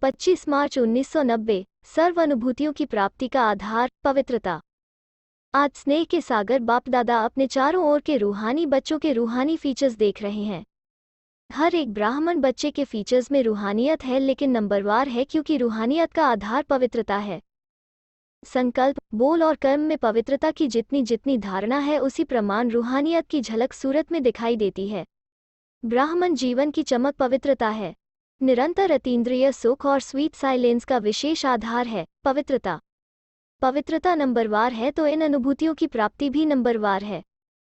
25 मार्च 1990 सर्व अनुभूतियों की प्राप्ति का आधार पवित्रता। आज स्नेह के सागर बाप दादा अपने चारों ओर के रूहानी बच्चों के रूहानी फीचर्स देख रहे हैं। हर एक ब्राह्मण बच्चे के फीचर्स में रूहानियत है, लेकिन नंबरवार है क्योंकि रूहानियत का आधार पवित्रता है। संकल्प, बोल और कर्म में पवित्रता की जितनी जितनी धारणा है, उसी प्रमाण रूहानियत की झलक सूरत में दिखाई देती है। ब्राह्मण जीवन की चमक पवित्रता है। निरंतर अतीन्द्रिय सुख और स्वीट साइलेंस का विशेष आधार है पवित्रता। पवित्रता नंबरवार है तो इन अनुभूतियों की प्राप्ति भी नंबरवार है।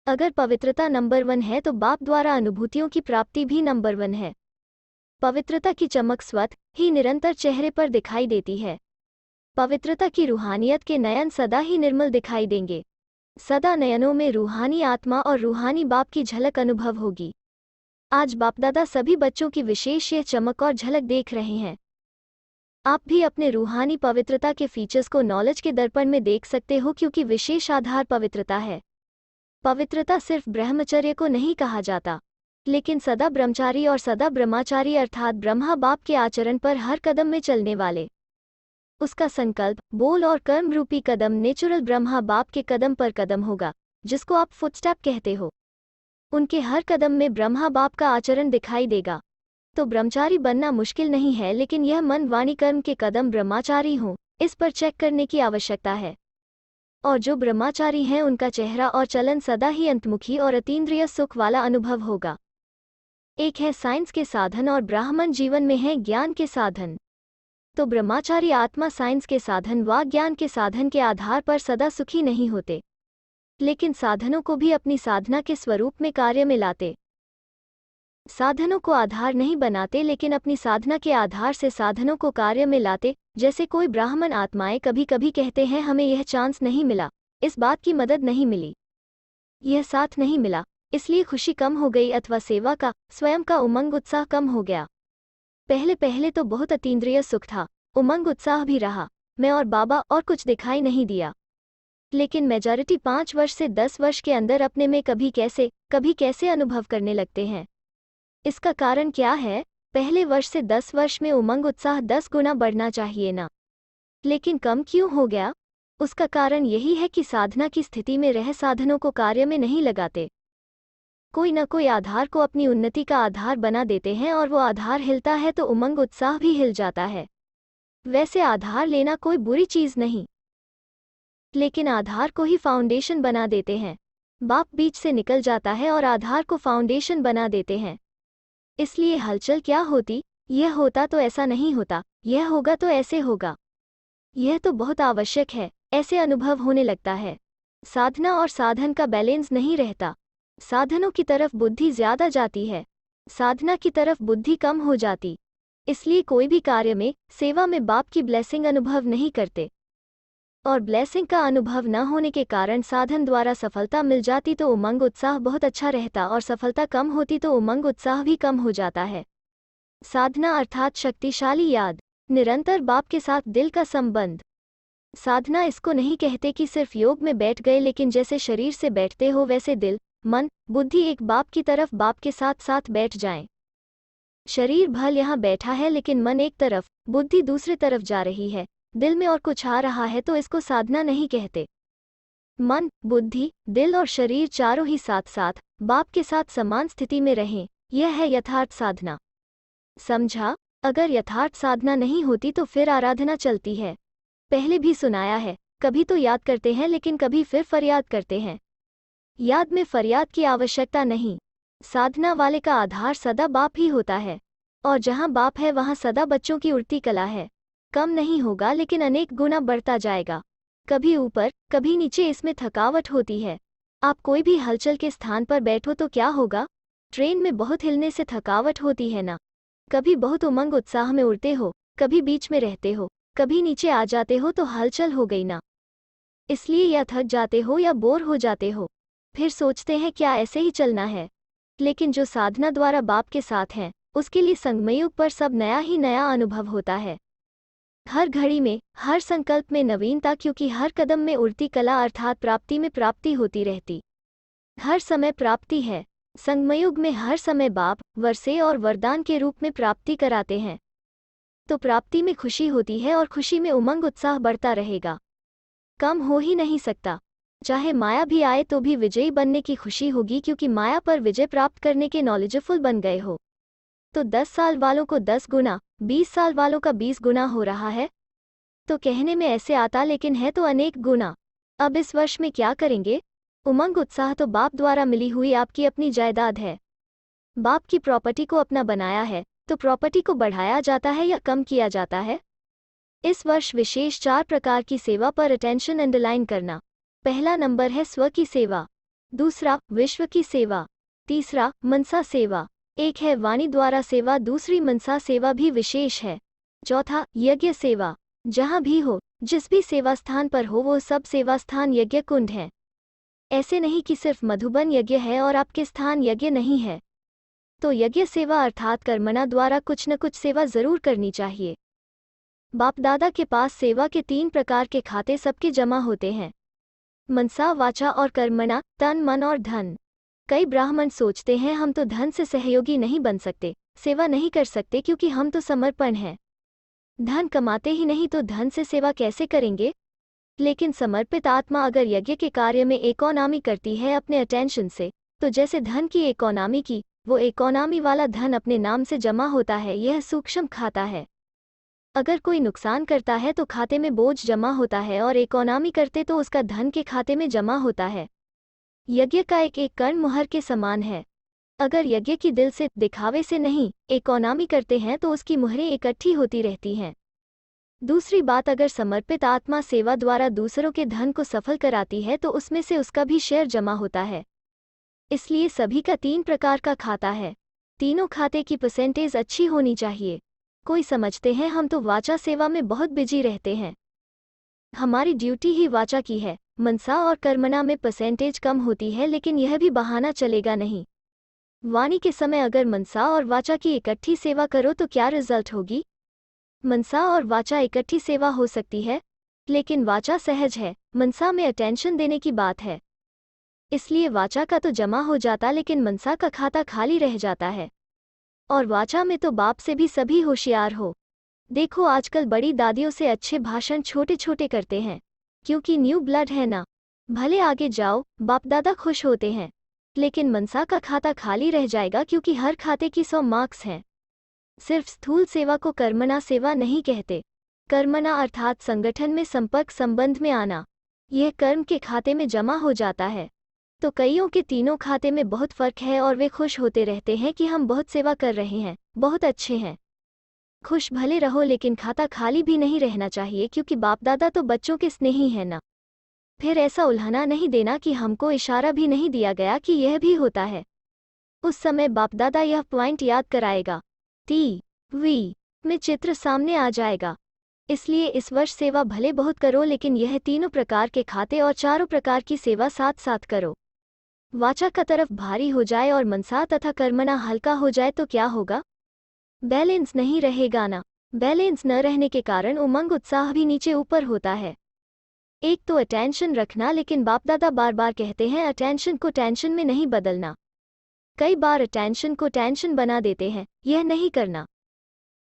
अगर पवित्रता नंबर 1 है तो बाप द्वारा अनुभूतियों की प्राप्ति भी नंबर 1 है। पवित्रता की चमक स्वतः ही निरंतर चेहरे पर दिखाई देती है। पवित्रता की रूहानियत के नयन सदा ही निर्मल दिखाई देंगे। सदा नयनों में रूहानी आत्मा और रूहानी बाप की झलक अनुभव होगी। आज बापदादा सभी बच्चों की विशेष यह चमक और झलक देख रहे हैं। आप भी अपने रूहानी पवित्रता के फीचर्स को नॉलेज के दर्पण में देख सकते हो, क्योंकि विशेष आधार पवित्रता है। पवित्रता सिर्फ ब्रह्मचर्य को नहीं कहा जाता, लेकिन सदा ब्रह्मचारी और सदा ब्रह्मचारी अर्थात ब्रह्मा बाप के आचरण पर हर कदम में चलने वाले। उसका संकल्प, बोल और कर्म रूपी कदम नेचुरल ब्रह्मा बाप के कदम पर कदम होगा, जिसको आप फुटस्टेप कहते हो। उनके हर कदम में ब्रह्मा बाप का आचरण दिखाई देगा। तो ब्रह्मचारी बनना मुश्किल नहीं है, लेकिन यह मन वाणी कर्म के कदम ब्रह्मचारी हों, इस पर चेक करने की आवश्यकता है। और जो ब्रह्मचारी हैं उनका चेहरा और चलन सदा ही अंतमुखी और अतीन्द्रिय सुख वाला अनुभव होगा। एक है साइंस के साधन और ब्राह्मण जीवन में है ज्ञान के साधन। तो ब्रह्मचारी आत्मा साइंस के साधन व ज्ञान के साधन के आधार पर सदा सुखी नहीं होते, लेकिन साधनों को भी अपनी साधना के स्वरूप में कार्य में लाते। साधनों को आधार नहीं बनाते, लेकिन अपनी साधना के आधार से साधनों को कार्य में लाते। जैसे कोई ब्राह्मण आत्माएं कभी कभी कहते हैं, हमें यह चांस नहीं मिला, इस बात की मदद नहीं मिली, यह साथ नहीं मिला, इसलिए खुशी कम हो गई, अथवा सेवा का स्वयं का उमंग उत्साह कम हो गया। पहले पहले तो बहुत अतीन्द्रिय सुख था, उमंग उत्साह भी रहा, मैं और बाबा और कुछ दिखाई नहीं दिया। लेकिन मेजॉरिटी 5 वर्ष से 10 वर्ष के अंदर अपने में कभी कैसे अनुभव करने लगते हैं। इसका कारण क्या है? पहले वर्ष से 10 वर्ष में उमंग उत्साह 10 गुना बढ़ना चाहिए ना, लेकिन कम क्यों हो गया? उसका कारण यही है कि साधना की स्थिति में रह साधनों को कार्य में नहीं लगाते। कोई न कोई आधार को अपनी उन्नति का आधार बना देते हैं, और वो आधार हिलता है तो उमंग उत्साह भी हिल जाता है। वैसे आधार लेना कोई बुरी चीज नहीं, लेकिन आधार को ही फाउंडेशन बना देते हैं। बाप बीच से निकल जाता है और आधार को फाउंडेशन बना देते हैं। इसलिए हलचल क्या होती, यह होता तो ऐसा नहीं होता, यह होगा तो ऐसे होगा, यह तो बहुत आवश्यक है, ऐसे अनुभव होने लगता है। साधना और साधन का बैलेंस नहीं रहता। साधनों की तरफ बुद्धि ज्यादा जाती है, साधना की तरफ बुद्धि कम हो जाती। इसलिए कोई भी कार्य में, सेवा में बाप की ब्लेसिंग अनुभव नहीं करते, और ब्लेसिंग का अनुभव न होने के कारण साधन द्वारा सफलता मिल जाती तो उमंग उत्साह बहुत अच्छा रहता, और सफलता कम होती तो उमंग उत्साह भी कम हो जाता है। साधना अर्थात शक्तिशाली याद, निरंतर बाप के साथ दिल का संबंध। साधना इसको नहीं कहते कि सिर्फ योग में बैठ गए, लेकिन जैसे शरीर से बैठते हो वैसे दिल, मन, बुद्धि एक बाप की तरफ बाप के साथ साथ बैठ जाएं। शरीर भल यहाँ बैठा है, लेकिन मन एक तरफ, बुद्धि दूसरी तरफ जा रही है, दिल में और कुछ आ रहा है, तो इसको साधना नहीं कहते। मन, बुद्धि, दिल और शरीर चारों ही साथ साथ बाप के साथ समान स्थिति में रहें, यह है यथार्थ साधना। समझा? अगर यथार्थ साधना नहीं होती तो फिर आराधना चलती है। पहले भी सुनाया है, कभी तो याद करते हैं, लेकिन कभी फिर फरियाद करते हैं। याद में फरियाद की आवश्यकता नहीं। साधना वाले का आधार सदा बाप ही होता है, और जहाँ बाप है वहाँ सदा बच्चों की उड़ती कला है। कम नहीं होगा, लेकिन अनेक गुना बढ़ता जाएगा। कभी ऊपर कभी नीचे, इसमें थकावट होती है। आप कोई भी हलचल के स्थान पर बैठो तो क्या होगा? ट्रेन में बहुत हिलने से थकावट होती है ना। कभी बहुत उमंग उत्साह में उड़ते हो, कभी बीच में रहते हो, कभी नीचे आ जाते हो, तो हलचल हो गई ना। इसलिए या थक जाते हो या बोर हो जाते हो, फिर सोचते हैं क्या ऐसे ही चलना है। लेकिन जो साधना द्वारा बाप के साथ हैं, उसके लिए संगमयुग पर सब नया ही नया अनुभव होता है। हर घड़ी में, हर संकल्प में नवीनता, क्योंकि हर कदम में उड़ती कला अर्थात प्राप्ति में प्राप्ति होती रहती। हर समय प्राप्ति है। संगमयुग में हर समय बाप वर्षे और वरदान के रूप में प्राप्ति कराते हैं। तो प्राप्ति में खुशी होती है और खुशी में उमंग उत्साह बढ़ता रहेगा, कम हो ही नहीं सकता। चाहे माया भी आए तो भी विजयी बनने की खुशी होगी, क्योंकि माया पर विजय प्राप्त करने के नॉलेजफुल बन गए हो। तो 10 साल वालों को 10 गुना, 20 साल वालों का 20 गुना हो रहा है। तो कहने में ऐसे आता, लेकिन है तो अनेक गुना। अब इस वर्ष में क्या करेंगे? उमंग उत्साह तो बाप द्वारा मिली हुई आपकी अपनी जायदाद है। बाप की प्रॉपर्टी को अपना बनाया है, तो प्रॉपर्टी को बढ़ाया जाता है या कम किया जाता है? इस वर्ष विशेष 4 प्रकार की सेवा पर अटेंशन अंडरलाइन करना। पहला नंबर है स्व की सेवा, दूसरा विश्व की सेवा, तीसरा मनसा सेवा, एक है वाणी द्वारा सेवा, दूसरी मनसा सेवा भी विशेष है, चौथा यज्ञ सेवा। जहाँ भी हो, जिस भी सेवा स्थान पर हो, वो सब सेवा स्थान यज्ञ कुंड है। ऐसे नहीं कि सिर्फ मधुबन यज्ञ है और आपके स्थान यज्ञ नहीं है। तो यज्ञ सेवा अर्थात कर्मणा द्वारा कुछ न कुछ सेवा जरूर करनी चाहिए। बाप दादा के पास सेवा के 3 प्रकार के खाते सबके जमा होते हैं, मनसा, वाचा और कर्मणा, तन, मन और धन। कई ब्राह्मण सोचते हैं हम तो धन से सहयोगी नहीं बन सकते, सेवा नहीं कर सकते, क्योंकि हम तो समर्पण हैं। धन कमाते ही नहीं तो धन से सेवा कैसे करेंगे? लेकिन समर्पित आत्मा अगर यज्ञ के कार्य में इकोनॉमी करती है अपने अटेंशन से, तो जैसे धन की इकोनॉमी की, वो इकोनॉमी वाला धन अपने नाम से जमा होता है। यह सूक्ष्म खाता है। अगर कोई नुकसान करता है तो खाते में बोझ जमा होता है, और इकोनॉमी करते तो उसका धन के खाते में जमा होता है। यज्ञ का एक एक कण मुहर के समान है। अगर यज्ञ की दिल से, दिखावे से नहीं, इकोनॉमी करते हैं तो उसकी मुहरें इकट्ठी होती रहती हैं। दूसरी बात, अगर समर्पित आत्मा सेवा द्वारा दूसरों के धन को सफल कराती है तो उसमें से उसका भी शेयर जमा होता है। इसलिए सभी का 3 प्रकार का खाता है। तीनों खाते की परसेंटेज अच्छी होनी चाहिए। कोई समझते हैं हम तो वाचा सेवा में बहुत बिजी रहते हैं, हमारी ड्यूटी ही वाचा की है। मनसा और कर्मणा में परसेंटेज कम होती है, लेकिन यह भी बहाना चलेगा नहीं। वाणी के समय अगर मनसा और वाचा की इकट्ठी सेवा करो तो क्या रिजल्ट होगी? मनसा और वाचा इकट्ठी सेवा हो सकती है, लेकिन वाचा सहज है, मनसा में अटेंशन देने की बात है। इसलिए वाचा का तो जमा हो जाता, लेकिन मनसा का खाता खाली रह जाता है। और वाचा में तो बाप से भी सभी होशियार हो। देखो आजकल बड़ी दादियों से अच्छे भाषण छोटे छोटे करते हैं, क्योंकि न्यू ब्लड है ना। भले आगे जाओ, बाप दादा खुश होते हैं, लेकिन मनसा का खाता खाली रह जाएगा, क्योंकि हर खाते की 100 मार्क्स हैं। सिर्फ स्थूल सेवा को कर्मणा सेवा नहीं कहते। कर्मणा अर्थात संगठन में संपर्क संबंध में आना, यह कर्म के खाते में जमा हो जाता है। तो कईयों के तीनों खाते में बहुत फर्क है, और वे खुश होते रहते हैं कि हम बहुत सेवा कर रहे हैं, बहुत अच्छे हैं। खुश भले रहो, लेकिन खाता खाली भी नहीं रहना चाहिए, क्योंकि बाप दादा तो बच्चों के स्नेही है ना। फिर ऐसा उल्हाना नहीं देना कि हमको इशारा भी नहीं दिया गया कि यह भी होता है। उस समय बाप दादा यह पॉइंट याद कराएगा, टी.वी. में चित्र सामने आ जाएगा। इसलिए इस वर्ष सेवा भले बहुत करो, लेकिन यह तीनों प्रकार के खाते और चारों प्रकार की सेवा साथ साथ करो। वाचा का तरफ भारी हो जाए और मनसा तथा कर्मणा हल्का हो जाए तो क्या होगा? बैलेंस नहीं रहेगा ना। बैलेंस न रहने के कारण उमंग उत्साह भी नीचे ऊपर होता है। एक तो अटेंशन रखना, लेकिन बाप दादा बार बार कहते हैं अटेंशन को टेंशन में नहीं बदलना। कई बार अटेंशन को टेंशन बना देते हैं, यह नहीं करना।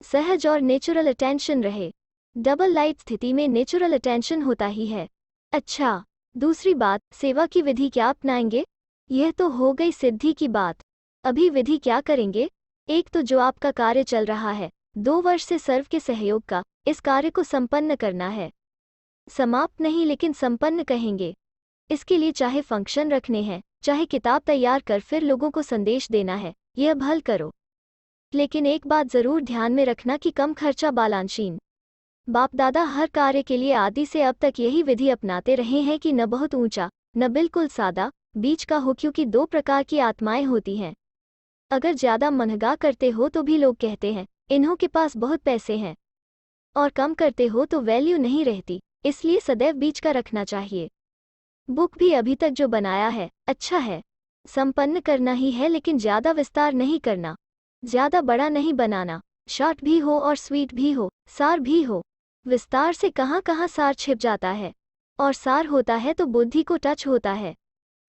सहज और नेचुरल अटेंशन रहे। डबल लाइट स्थिति में नेचुरल अटेंशन होता ही है। अच्छा, दूसरी बात, सेवा की विधि क्या अपनाएंगे? यह तो हो गई सिद्धि की बात। अभी विधि क्या करेंगे? एक तो जो आपका कार्य चल रहा है 2 वर्ष से सर्व के सहयोग का, इस कार्य को संपन्न करना है। समाप्त नहीं, लेकिन संपन्न कहेंगे। इसके लिए चाहे फंक्शन रखने हैं, चाहे किताब तैयार कर फिर लोगों को संदेश देना है, यह भल करो। लेकिन एक बात जरूर ध्यान में रखना कि कम खर्चा बालांशीन। बाप दादा हर कार्य के लिए आदि से अब तक यही विधि अपनाते रहे हैं कि न बहुत ऊंचा, न बिल्कुल सादा, बीच का हो, क्योंकि 2 प्रकार की आत्माएं होती हैं। अगर ज्यादा महंगा करते हो तो भी लोग कहते हैं इन्हों के पास बहुत पैसे हैं, और कम करते हो तो वैल्यू नहीं रहती। इसलिए सदैव बीच का रखना चाहिए। बुक भी अभी तक जो बनाया है अच्छा है, संपन्न करना ही है, लेकिन ज्यादा विस्तार नहीं करना, ज्यादा बड़ा नहीं बनाना। शॉर्ट भी हो और स्वीट भी हो, सार भी हो। विस्तार से कहाँ कहाँ सार छिप जाता है, और सार होता है तो बुद्धि को टच होता है।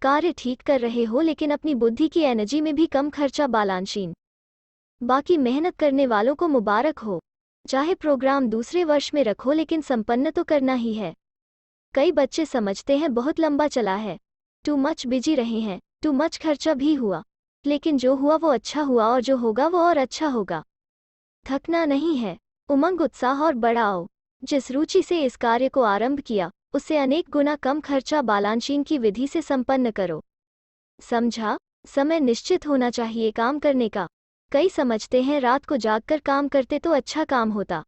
कार्य ठीक कर रहे हो, लेकिन अपनी बुद्धि की एनर्जी में भी कम खर्चा बालांशीन। बाकी मेहनत करने वालों को मुबारक हो। चाहे प्रोग्राम दूसरे वर्ष में रखो, लेकिन संपन्न तो करना ही है। कई बच्चे समझते हैं बहुत लंबा चला है, टू मच बिजी रहे हैं, टू मच खर्चा भी हुआ, लेकिन जो हुआ वो अच्छा हुआ और जो होगा वो और अच्छा होगा। थकना नहीं है, उमंग उत्साह और बढ़ाओ। जिस रुचि से इस कार्य को आरंभ किया उससे अनेक गुना कम खर्चा बालांशीन की विधि से संपन्न करो। समझा? समय निश्चित होना चाहिए काम करने का। कई समझते हैं रात को जागकर काम करते तो अच्छा काम होता,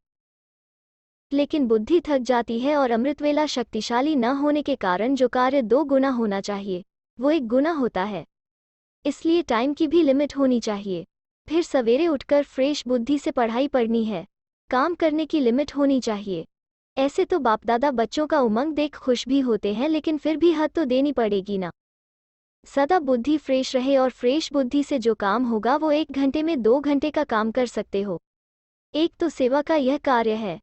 लेकिन बुद्धि थक जाती है और अमृतवेला शक्तिशाली न होने के कारण जो कार्य 2 गुना होना चाहिए वो 1 गुना होता है। इसलिए टाइम की भी लिमिट होनी चाहिए। फिर सवेरे उठकर फ्रेश बुद्धि से पढ़ाई पढ़नी है, काम करने की लिमिट होनी चाहिए। ऐसे तो बाप दादा बच्चों का उमंग देख खुश भी होते हैं, लेकिन फिर भी हद तो देनी पड़ेगी ना। सदा बुद्धि फ्रेश रहे और फ्रेश बुद्धि से जो काम होगा वो 1 घंटे में 2 घंटे का काम कर सकते हो। एक तो सेवा का यह कार्य है।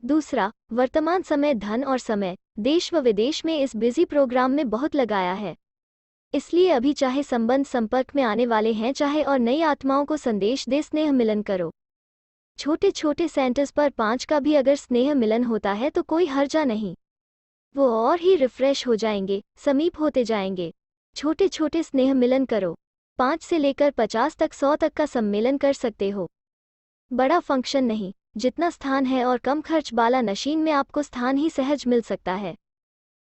दूसरा, वर्तमान समय धन और समय देश व विदेश में इस बिजी प्रोग्राम में बहुत लगाया है। इसलिए अभी चाहे संबंध संपर्क में आने वाले हैं चाहे और नई आत्माओं को संदेश दे, स्नेह मिलन करो। छोटे छोटे सेंटर्स पर 5 का भी अगर स्नेह मिलन होता है तो कोई हर्जा नहीं, वो और ही रिफ्रेश हो जाएंगे, समीप होते जाएंगे। छोटे छोटे स्नेह मिलन करो, 5 से लेकर 50 तक 100 तक का सम्मेलन कर सकते हो। बड़ा फंक्शन नहीं, जितना स्थान है और कम खर्च वाला नशीन में आपको स्थान ही सहज मिल सकता है।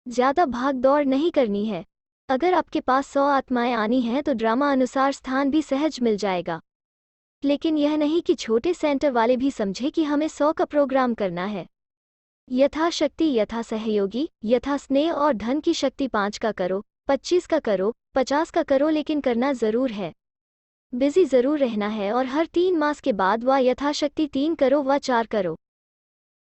ज्यादा भाग दौड़ नहीं करनी है। अगर आपके पास 100 आत्माएं आनी हैं तो ड्रामा अनुसार स्थान भी सहज मिल जाएगा। लेकिन यह नहीं कि छोटे सेंटर वाले भी समझे कि हमें 100 का प्रोग्राम करना है। यथाशक्ति, यथा सहयोगी, यथा स्नेह और धन की शक्ति 5 का करो, 25 का करो, 50 का करो, लेकिन करना जरूर है। बिजी जरूर रहना है और हर 3 मास के बाद व यथाशक्ति 3 करो व 4 करो,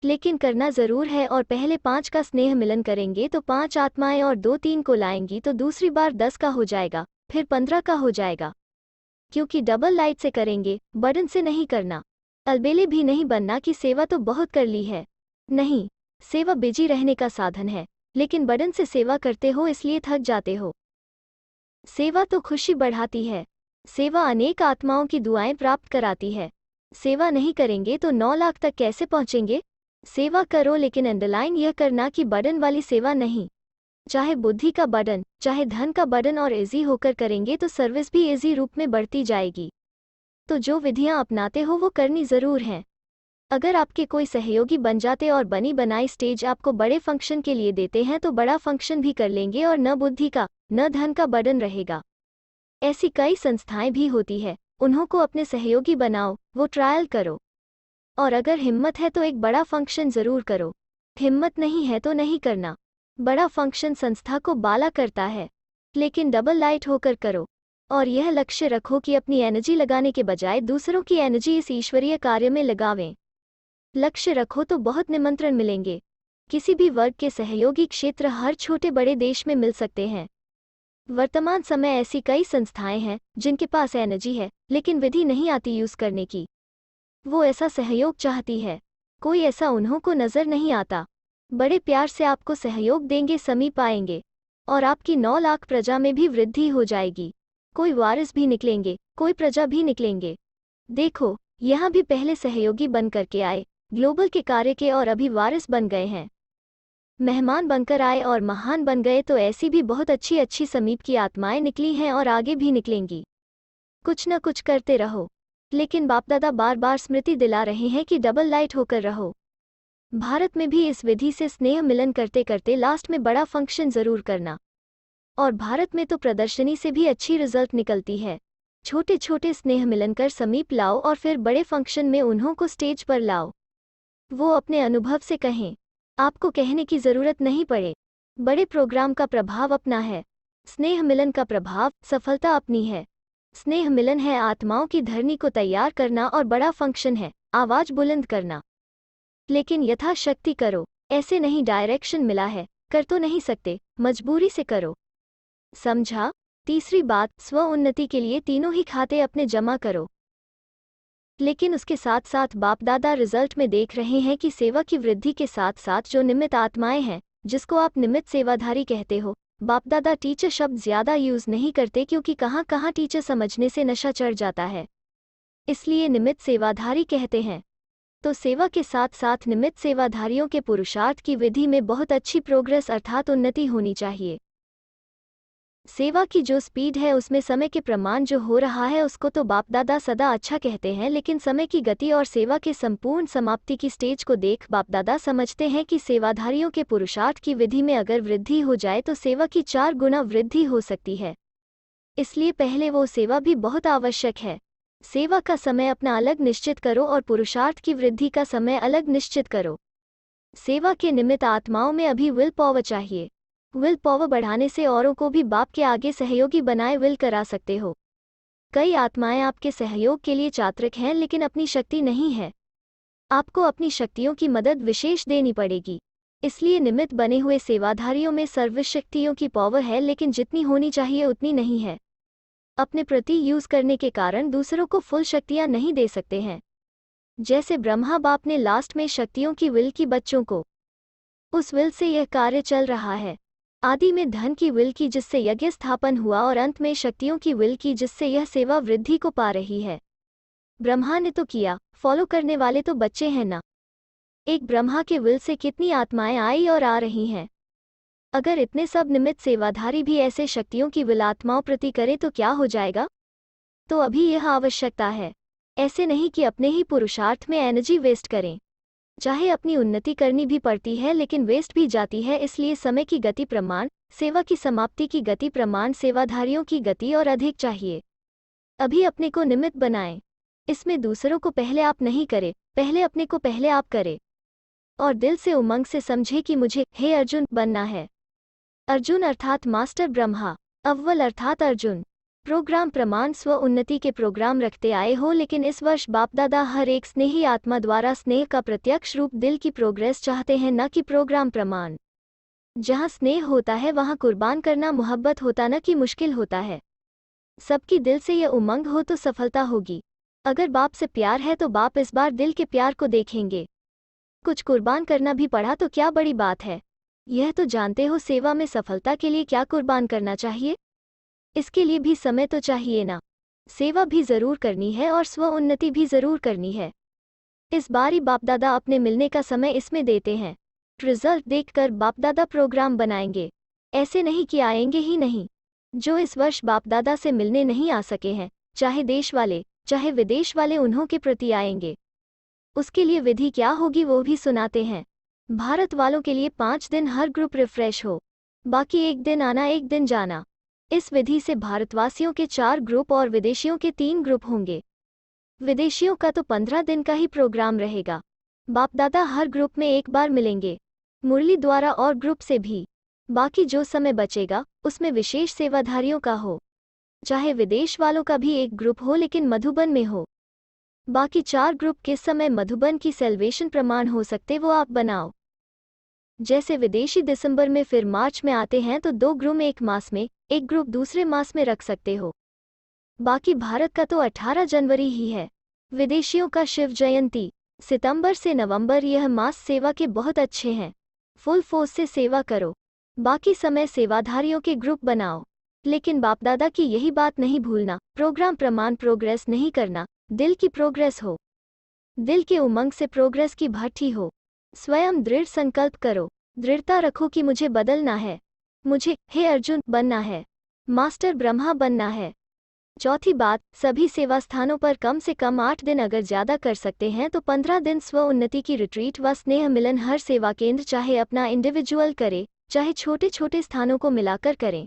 लेकिन करना जरूर है। और पहले 5 का स्नेह मिलन करेंगे तो 5 आत्माएं और 2-3 को लाएंगी तो दूसरी बार 10 का हो जाएगा, फिर 15 का हो जाएगा। क्योंकि डबल लाइट से करेंगे, बर्डन से नहीं करना। अलबेले भी नहीं बनना कि सेवा तो बहुत कर ली है। नहीं, सेवा बिजी रहने का साधन है, लेकिन बर्डन से सेवा करते हो इसलिए थक जाते हो। सेवा तो खुशी बढ़ाती है। सेवा अनेक आत्माओं की दुआएं प्राप्त कराती है। सेवा नहीं करेंगे तो 9 लाख तक कैसे पहुंचेंगे? सेवा करो, लेकिन अंडरलाइन यह करना कि बर्डन वाली सेवा नहीं। चाहे बुद्धि का बर्डन, चाहे धन का बर्डन, और इजी होकर करेंगे तो सर्विस भी इजी रूप में बढ़ती जाएगी। तो जो विधियां अपनाते हो वो करनी जरूर हैं। अगर आपके कोई सहयोगी बन जाते और बनी बनाई स्टेज आपको बड़े फंक्शन के लिए देते हैं तो बड़ा फंक्शन भी कर लेंगे और न बुद्धि का न धन का बर्डन रहेगा। ऐसी कई संस्थाएं भी होती है, उन्हों को अपने सहयोगी बनाओ, वो ट्रायल करो। और अगर हिम्मत है तो एक बड़ा फंक्शन जरूर करो। हिम्मत नहीं है तो नहीं करना। बड़ा फंक्शन संस्था को बाला करता है, लेकिन डबल लाइट होकर करो। और यह लक्ष्य रखो कि अपनी एनर्जी लगाने के बजाय दूसरों की एनर्जी इस ईश्वरीय कार्य में लगावें। लक्ष्य रखो तो बहुत निमंत्रण मिलेंगे। किसी भी वर्ग के सहयोगी क्षेत्र हर छोटे बड़े देश में मिल सकते हैं। वर्तमान समय ऐसी कई संस्थाएं हैं जिनके पास एनर्जी है लेकिन विधि नहीं आती यूज करने की। वो ऐसा सहयोग चाहती है, कोई ऐसा उन्हों को नजर नहीं आता। बड़े प्यार से आपको सहयोग देंगे, समीप आएंगे, और आपकी 9 लाख प्रजा में भी वृद्धि हो जाएगी। कोई वारिस भी निकलेंगे, कोई प्रजा भी निकलेंगे। देखो, यहाँ भी पहले सहयोगी बन करके आए, ग्लोबल के कार्य के, और अभी वारिस बन गए हैं। मेहमान बनकर आए और महान बन गए, तो ऐसी भी बहुत अच्छी अच्छी समीप की आत्माएं निकली हैं और आगे भी निकलेंगी। कुछ न कुछ करते रहो, लेकिन बापदादा बार बार स्मृति दिला रहे हैं कि डबल लाइट होकर रहो। भारत में भी इस विधि से स्नेह मिलन करते करते लास्ट में बड़ा फंक्शन जरूर करना। और भारत में तो प्रदर्शनी से भी अच्छी रिजल्ट निकलती है। छोटे छोटे स्नेह मिलन कर समीप लाओ और फिर बड़े फंक्शन में उन्हों को स्टेज पर लाओ। वो अपने अनुभव से कहें, आपको कहने की जरूरत नहीं पड़े। बड़े प्रोग्राम का प्रभाव अपना है, स्नेह मिलन का प्रभाव सफलता अपनी है। स्नेह मिलन है आत्माओं की धरनी को तैयार करना और बड़ा फंक्शन है आवाज बुलंद करना। लेकिन यथाशक्ति करो, ऐसे नहीं डायरेक्शन मिला है, कर तो नहीं सकते, मजबूरी से करो। समझा? तीसरी बात, स्व उन्नति के लिए तीनों ही खाते अपने जमा करो। लेकिन उसके साथ साथ बाप दादा रिजल्ट में देख रहे हैं कि सेवा की वृद्धि के साथ साथ जो निमित्त आत्माएं हैं, जिसको आप निमित्त सेवाधारी कहते हो, बाप दादा टीचर शब्द ज्यादा यूज नहीं करते क्योंकि कहाँ कहाँ टीचर समझने से नशा चढ़ जाता है, इसलिए निमित्त सेवाधारी कहते हैं। तो सेवा के साथ साथ निमित्त सेवाधारियों के पुरुषार्थ की विधि में बहुत अच्छी प्रोग्रेस अर्थात उन्नति होनी चाहिए। सेवा की जो स्पीड है उसमें समय के प्रमाण जो हो रहा है उसको तो बाप दादा सदा अच्छा कहते हैं, लेकिन समय की गति और सेवा के संपूर्ण समाप्ति की स्टेज को देख बाप दादा समझते हैं कि सेवाधारियों के पुरुषार्थ की विधि में अगर वृद्धि हो जाए तो सेवा की 4 गुना वृद्धि हो सकती है। इसलिए पहले वो सेवा भी बहुत आवश्यक है। सेवा का समय अपना अलग निश्चित करो और पुरुषार्थ की वृद्धि का समय अलग निश्चित करो। सेवा के निमित्त आत्माओं में अभी विल पावर चाहिए। विल पावर बढ़ाने से औरों को भी बाप के आगे सहयोगी बनाए विल करा सकते हो। कई आत्माएं आपके सहयोग के लिए चातुर हैं लेकिन अपनी शक्ति नहीं है। आपको अपनी शक्तियों की मदद विशेष देनी पड़ेगी। इसलिए निमित्त बने हुए सेवाधारियों में सर्वशक्तियों की पावर है, लेकिन जितनी होनी चाहिए उतनी नहीं है। अपने प्रति यूज करने के कारण दूसरों को फुल शक्तियां नहीं दे सकते हैं। जैसे ब्रह्मा बाप ने लास्ट में शक्तियों की विल की बच्चों को, उस विल से यह कार्य चल रहा है। आदि में धन की विल की जिससे यज्ञ स्थापन हुआ और अंत में शक्तियों की विल की जिससे यह सेवा वृद्धि को पा रही है। ब्रह्मा ने तो किया, फॉलो करने वाले तो बच्चे हैं ना। एक ब्रह्मा के विल से कितनी आत्माएं आई और आ रही हैं। अगर इतने सब निमित्त सेवाधारी भी ऐसे शक्तियों की विल आत्माओं प्रति करे तो क्या हो जाएगा। तो अभी यह आवश्यकता है, ऐसे नहीं कि अपने ही पुरुषार्थ में एनर्जी वेस्ट करें। चाहे अपनी उन्नति करनी भी पड़ती है लेकिन वेस्ट भी जाती है। इसलिए समय की गति प्रमाण, सेवा की समाप्ति की गति प्रमाण सेवाधारियों की गति और अधिक चाहिए। अभी अपने को निमित्त बनाएं। इसमें दूसरों को पहले आप नहीं करें, पहले अपने को पहले आप करें। और दिल से उमंग से समझे कि मुझे हे अर्जुन बनना है। अर्जुन अर्थात मास्टर ब्रह्मा, अव्वल अर्थात अर्जुन। प्रोग्राम प्रमाण स्व उन्नति के प्रोग्राम रखते आए हो, लेकिन इस वर्ष बाप दादा हर एक स्नेही आत्मा द्वारा स्नेह का प्रत्यक्ष रूप दिल की प्रोग्रेस चाहते हैं, न कि प्रोग्राम प्रमाण। जहाँ स्नेह होता है वहाँ कुर्बान करना मोहब्बत होता न कि मुश्किल होता है। सबकी दिल से यह उमंग हो तो सफलता होगी। अगर बाप से प्यार है तो बाप इस बार दिल के प्यार को देखेंगे। कुछ कुर्बान करना भी पड़ा तो क्या बड़ी बात है। यह तो जानते हो सेवा में सफलता के लिए क्या कुर्बान करना चाहिए। इसके लिए भी समय तो चाहिए ना। सेवा भी जरूर करनी है और स्व उन्नति भी जरूर करनी है। इस बार ही बाप दादा अपने मिलने का समय इसमें देते हैं। रिजल्ट देखकर बाप दादा प्रोग्राम बनाएंगे। ऐसे नहीं कि आएंगे ही नहीं। जो इस वर्ष बाप दादा से मिलने नहीं आ सके हैं, चाहे देश वाले चाहे विदेश वाले, उन्हों के प्रति आएंगे। उसके लिए विधि क्या होगी वो भी सुनाते हैं। भारत वालों के लिए 5 दिन हर ग्रुप रिफ्रेश हो, बाकी 1 दिन आना 1 दिन जाना। इस विधि से भारतवासियों के 4 ग्रुप और विदेशियों के 3 ग्रुप होंगे। विदेशियों का तो 15 दिन का ही प्रोग्राम रहेगा। बाप दादा हर ग्रुप में एक बार मिलेंगे, मुरली द्वारा और ग्रुप से भी। बाकी जो समय बचेगा उसमें विशेष सेवाधारियों का हो, चाहे विदेश वालों का भी एक ग्रुप हो लेकिन मधुबन में हो। बाकी 4 ग्रुप किस समय मधुबन की सेलिब्रेशन प्रमाण हो सकते वो आप बनाओ। जैसे विदेशी दिसंबर में फिर मार्च में आते हैं तो 2 ग्रुप एक मास में, एक ग्रुप दूसरे मास में रख सकते हो। बाकी भारत का तो 18 जनवरी ही है। विदेशियों का शिव जयंती सितंबर से नवंबर। यह मास सेवा के बहुत अच्छे हैं। फुल फोर्स से सेवा करो। बाकी समय सेवाधारियों के ग्रुप बनाओ। लेकिन बाप दादा की यही बात नहीं भूलना, प्रोग्राम प्रमाण प्रोग्रेस नहीं करना, दिल की प्रोग्रेस हो। दिल के उमंग से प्रोग्रेस की भट्टी हो। स्वयं दृढ़ संकल्प करो, दृढ़ता रखो कि मुझे बदलना है, मुझे हे अर्जुन बनना है, मास्टर ब्रह्मा बनना है। चौथी बात, सभी सेवा स्थानों पर कम से कम 8 दिन, अगर ज़्यादा कर सकते हैं तो 15 दिन स्व उन्नति की रिट्रीट व स्नेह मिलन हर सेवा केंद्र, चाहे अपना इंडिविजुअल करे चाहे छोटे छोटे स्थानों को मिलाकर करें।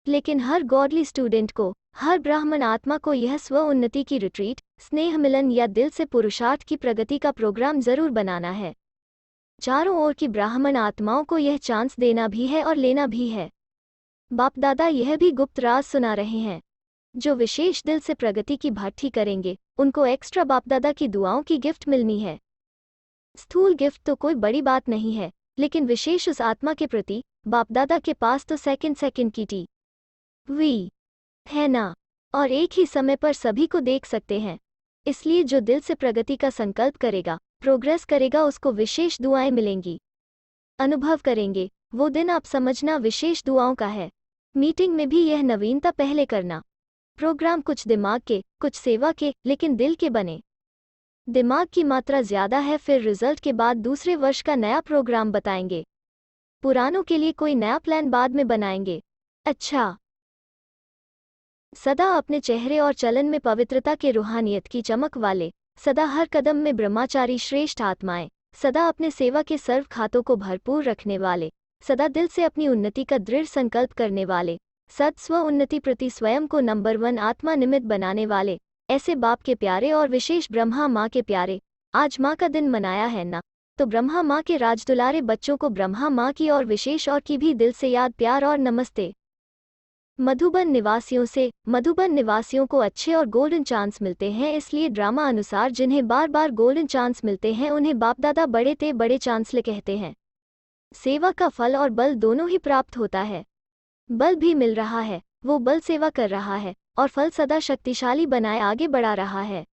लेकिन हर गॉडली स्टूडेंट को, हर ब्राह्मण आत्मा को यह स्व उन्नति की रिट्रीट, स्नेह मिलन या दिल से पुरुषार्थ की प्रगति का प्रोग्राम जरूर बनाना है। चारों ओर की ब्राह्मण आत्माओं को यह चांस देना भी है और लेना भी है। बाप दादा यह भी गुप्त राज सुना रहे हैं। जो विशेष दिल से प्रगति की भट्टी करेंगे उनको एक्स्ट्रा बाप दादा की दुआओं की गिफ्ट मिलनी है। स्थूल गिफ्ट तो कोई बड़ी बात नहीं है, लेकिन विशेष उस आत्मा के प्रति बाप दादा के पास तो सेकंड की वी है ना, और एक ही समय पर सभी को देख सकते हैं। इसलिए जो दिल से प्रगति का संकल्प करेगा, प्रोग्रेस करेगा, उसको विशेष दुआएं मिलेंगी। अनुभव करेंगे वो दिन, आप समझना विशेष दुआओं का है। मीटिंग में भी यह नवीनता पहले करना। प्रोग्राम कुछ दिमाग के कुछ सेवा के, लेकिन दिल के बने। दिमाग की मात्रा ज़्यादा है, फिर रिजल्ट के बाद दूसरे वर्ष का नया प्रोग्राम बताएंगे। पुरानों के लिए कोई नया प्लान बाद में बनाएंगे। अच्छा। सदा अपने चेहरे और चलन में पवित्रता के रूहानियत की चमक वाले, सदा हर कदम में ब्रह्मचारी श्रेष्ठ आत्माएं, सदा अपने सेवा के सर्व खातों को भरपूर रखने वाले, सदा दिल से अपनी उन्नति का दृढ़ संकल्प करने वाले, सद स्व उन्नति प्रति स्वयं को नंबर 1 आत्मा निमित्त बनाने वाले, ऐसे बाप के प्यारे और विशेष ब्रह्मा माँ के प्यारे, आज माँ का दिन मनाया है ना, तो ब्रह्मा माँ के राजदुलारे बच्चों को ब्रह्मा माँ की और विशेष और की भी दिल से याद, प्यार और नमस्ते। मधुबन निवासियों को अच्छे और गोल्डन चांस मिलते हैं, इसलिए ड्रामा अनुसार जिन्हें बार बार गोल्डन चांस मिलते हैं उन्हें बाप दादा बड़े चांसले कहते हैं। सेवा का फल और बल दोनों ही प्राप्त होता है। बल भी मिल रहा है, वो बल सेवा कर रहा है, और फल सदा शक्तिशाली बनाए आगे बढ़ा रहा है।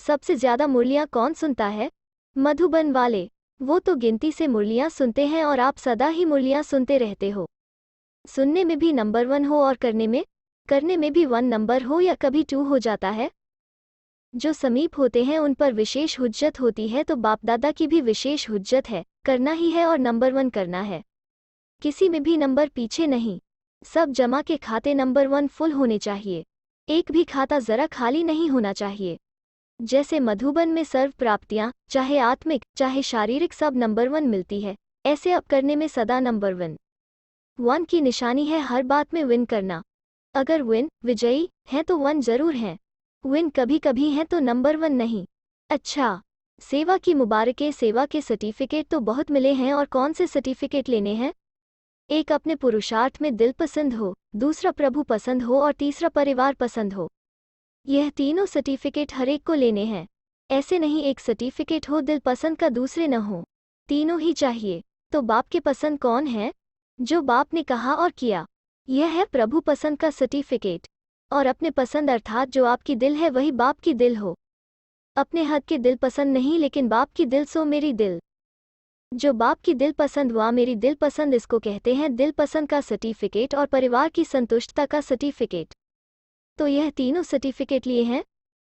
सबसे ज्यादा मुरलियां कौन सुनता है? मधुबन वाले। वो तो गिनती से मुरलियां सुनते हैं और आप सदा ही मुरलियां सुनते रहते हो। सुनने में भी नंबर 1 हो और करने में भी 1 नंबर हो या कभी 2 हो जाता है। जो समीप होते हैं उन पर विशेष हुज्जत होती है, तो बाप दादा की भी विशेष हुज्जत है, करना ही है और नंबर 1 करना है। किसी में भी नंबर पीछे नहीं। सब जमा के खाते नंबर 1 फुल होने चाहिए, एक भी खाता जरा खाली नहीं होना चाहिए। जैसे मधुबन में सर्व प्राप्तियां, चाहे आत्मिक चाहे शारीरिक, सब नंबर 1 मिलती है, ऐसे अब करने में सदा नंबर 1 की निशानी है हर बात में विन करना। अगर विजयी हैं तो 1 जरूर हैं, विन कभी कभी हैं तो नंबर 1 नहीं। अच्छा। सेवा की मुबारकें, सेवा के सर्टिफिकेट तो बहुत मिले हैं, और कौन से सर्टिफिकेट लेने हैं? एक अपने पुरुषार्थ में दिल पसंद हो, दूसरा प्रभु पसंद हो और तीसरा परिवार पसंद हो। यह तीनों सर्टिफिकेट हर एक को लेने हैं। ऐसे नहीं एक सर्टिफिकेट हो दिल पसंद का दूसरे न हो, तीनों ही चाहिए। तो बाप के पसंद कौन है? जो बाप ने कहा और किया। यह है प्रभु पसंद का सर्टिफिकेट। और अपने पसंद अर्थात जो आपकी दिल है वही बाप की दिल हो। अपने हद के दिल पसंद नहीं, लेकिन बाप की दिल सो मेरी दिल। जो बाप की दिल पसंद हुआ मेरी दिल पसंद, इसको कहते हैं दिल पसंद का सर्टिफिकेट और परिवार की संतुष्टता का सर्टिफिकेट। तो यह तीनों सर्टिफिकेट लिए हैं।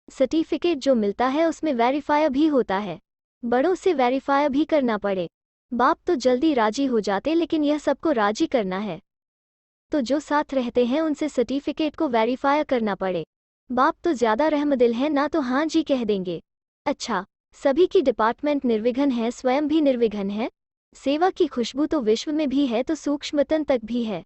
सर्टिफिकेट जो मिलता है उसमें वेरीफायर भी होता है, बड़ों से वेरीफायर भी करना पड़े। बाप तो जल्दी राजी हो जाते, लेकिन यह सबको राजी करना है, तो जो साथ रहते हैं उनसे सर्टिफिकेट को वेरीफाई करना पड़े। बाप तो ज़्यादा रहमदिल है ना, तो हाँ जी कह देंगे। अच्छा। सभी की डिपार्टमेंट निर्विघ्न है, स्वयं भी निर्विघ्न है। सेवा की खुशबू तो विश्व में भी है, तो सूक्ष्मतन तक भी है।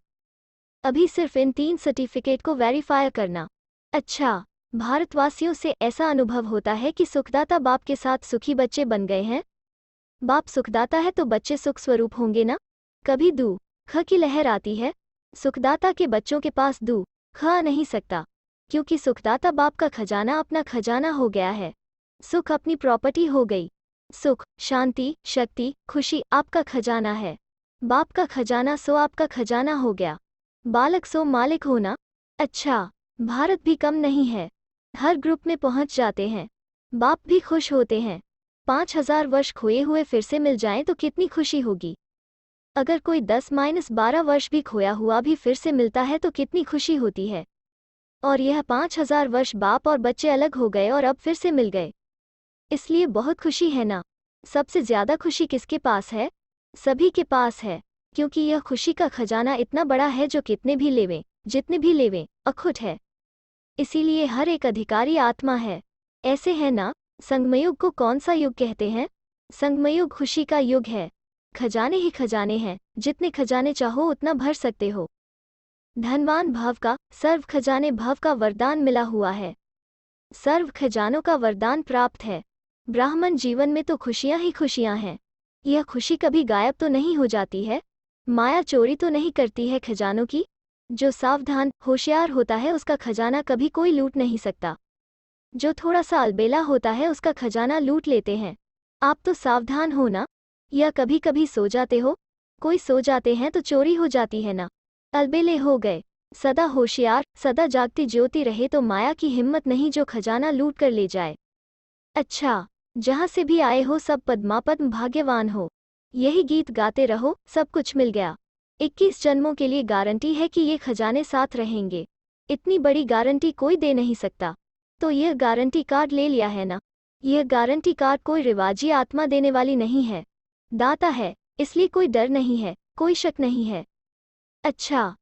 अभी सिर्फ इन 3 सर्टिफिकेट को वेरीफाई करना। अच्छा। भारतवासियों से ऐसा अनुभव होता है कि सुखदाता बाप के साथ सुखी बच्चे बन गए हैं। बाप सुखदाता है तो बच्चे सुख स्वरूप होंगे ना। कभी दू ख की लहर आती है, सुखदाता के बच्चों के पास दू ख आ नहीं सकता, क्योंकि सुखदाता बाप का खजाना अपना खजाना हो गया है। सुख अपनी प्रॉपर्टी हो गई। सुख, शांति, शक्ति, खुशी आपका खजाना है। बाप का खजाना सो आपका खजाना हो गया। बालक सो मालिक होना। अच्छा। भारत भी कम नहीं है, हर ग्रुप में पहुंच जाते हैं। बाप भी खुश होते हैं। 5000 वर्ष खोए हुए फिर से मिल जाएं तो कितनी खुशी होगी। अगर कोई 10-12 वर्ष भी खोया हुआ भी फिर से मिलता है तो कितनी खुशी होती है। और यह 5000 वर्ष बाप और बच्चे अलग हो गए और अब फिर से मिल गए, इसलिए बहुत खुशी है ना। सबसे ज्यादा खुशी किसके पास है? सभी के पास है, क्योंकि यह खुशी का खजाना इतना बड़ा है जो कितने भी लेवें, जितने भी लेवें, अखुट है। इसीलिए हर एक अधिकारी आत्मा है। ऐसे है ना। संगमयुग को कौन सा युग कहते हैं? संगमयुग खुशी का युग है। खजाने ही खजाने हैं, जितने खजाने चाहो उतना भर सकते हो। धनवान भव का, सर्व खजाने भव का वरदान मिला हुआ है। सर्व खजानों का वरदान प्राप्त है। ब्राह्मण जीवन में तो खुशियां ही खुशियां हैं। यह खुशी कभी गायब तो नहीं हो जाती है। माया चोरी तो नहीं करती है खजानों की। जो सावधान होशियार होता है उसका खजाना कभी कोई लूट नहीं सकता। जो थोड़ा सा अलबेला होता है उसका खजाना लूट लेते हैं। आप तो सावधान हो ना। या कभी कभी सो जाते हो? कोई सो जाते हैं तो चोरी हो जाती है ना। अलबेले हो गए। सदा होशियार, सदा जागती ज्योति रहे तो माया की हिम्मत नहीं जो खजाना लूट कर ले जाए। अच्छा। जहाँ से भी आए हो सब पद्मापद्म भाग्यवान हो। यही गीत गाते रहो, सब कुछ मिल गया। 21 जन्मों के लिए गारंटी है कि ये खजाने साथ रहेंगे। इतनी बड़ी गारंटी कोई दे नहीं सकता, तो यह गारंटी कार्ड ले लिया है ना। यह गारंटी कार्ड कोई रिवाजी आत्मा देने वाली नहीं है। दाता है, इसलिए कोई डर नहीं है, कोई शक नहीं है। अच्छा,